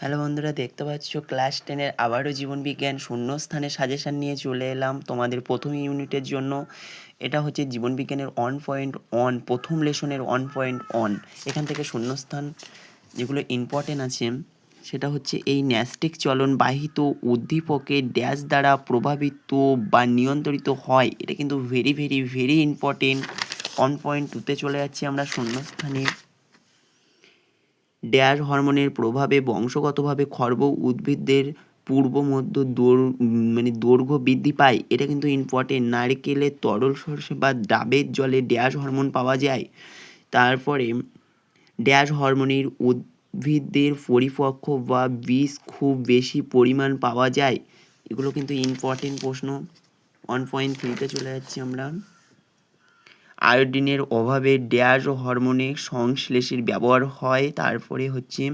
Hello বন্ধুরা, দেখতে পাচ্ছ ক্লাস 10-এর আবারও জীবনবিজ্ঞান শূন্যস্থানের সাজেশান নিয়ে চলে এলাম তোমাদের প্রথম ইউনিটের জন্য। এটা হচ্ছে জীবনবিজ্ঞানের 1.1 প্রথম লেসনের 1.1। এখান থেকে শূন্যস্থান যেগুলো ইম্পর্টেন্ট আছে সেটা হচ্ছে এই ন্যাস্টিক চলন বাহিত উদ্দীপকে ড্যাশ দ্বারা প্রভাবিত বা নিয়ন্ত্রিত হয়। এটা কিন্তু ভেরি ভেরি ভেরি ইম্পর্টেন্ট। 1.2-তে চলে যাচ্ছি আমরা শূন্যস্থানে। ড্যাশ হরমোনের প্রভাবে বংশগতভাবে খর্ব উদ্ভিদদের পূর্ব মধ্য দৈর্ঘ্য বৃদ্ধি পায়। এটা কিন্তু ইম্পর্টেন্ট। নারকেলের তরল সর্ষে বা ডাবের জলে ড্যাশ হরমোন পাওয়া যায়। তারপরে ড্যাশ হরমোনের উদ্ভিদদের পরিপক্ক বা বীজ খুব বেশি পরিমাণ পাওয়া যায়। এগুলো কিন্তু ইম্পর্টেন্ট প্রশ্ন। 1.3-তে চলে যাচ্ছি আমরা। আয়োডিনের অভাবে ড্যাশ হরমোনের সংশ্লেষের ব্যবহার হয়। তারপরে হচ্ছে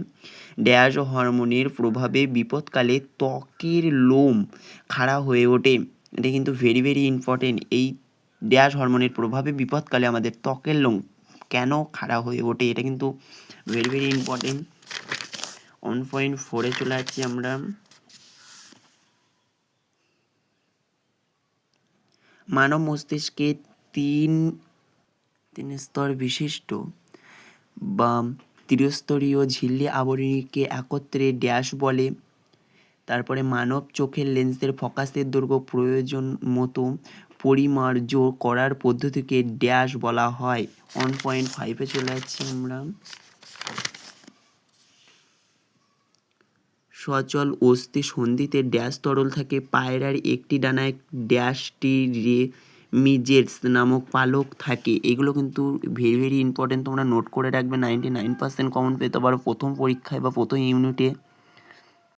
ড্যাশ হরমোনের প্রভাবে বিপদকালে ত্বকের লোম খাড়া হয়ে ওঠে। এটা কিন্তু ভেরি ভেরি ইম্পর্টেন্ট। এই ড্যাশ হরমোনের প্রভাবে বিপদকালে আমাদের ত্বকের লোম কেন খাড়া হয়ে ওঠে, এটা কিন্তু ভেরি ভেরি ইম্পর্টেন্ট। 1.4-এ চলে যাচ্ছি আমরা। মানব মস্তিষ্কে তিন স্তর বিশিষ্ট বা ত্রিস্তরীয় ঝিল্লি আবরণীকে একত্রে ড্যাশ বলে। তারপরে মানব চোখের লেন্সের ফোকাসের দৈর্ঘ্য প্রয়োজন মতো পরিমার্য করার পদ্ধতিকে ড্যাশ বলা হয়। 1.5-এ চলে যাচ্ছি আমরা। সচল অস্থি সন্ধিতে ড্যাশ তরল থাকে। পায়রার একটি ডানায় ড্যাশটি রেমিজেটস নামক পালক থাকে। এগুলো কিন্তু ভেরি ভেরি ইম্পর্টেন্ট, তোমরা নোট করে রাখবে। 99% কমন পেতে পারো প্রথম পরীক্ষায় বা প্রথম ইউনিটে।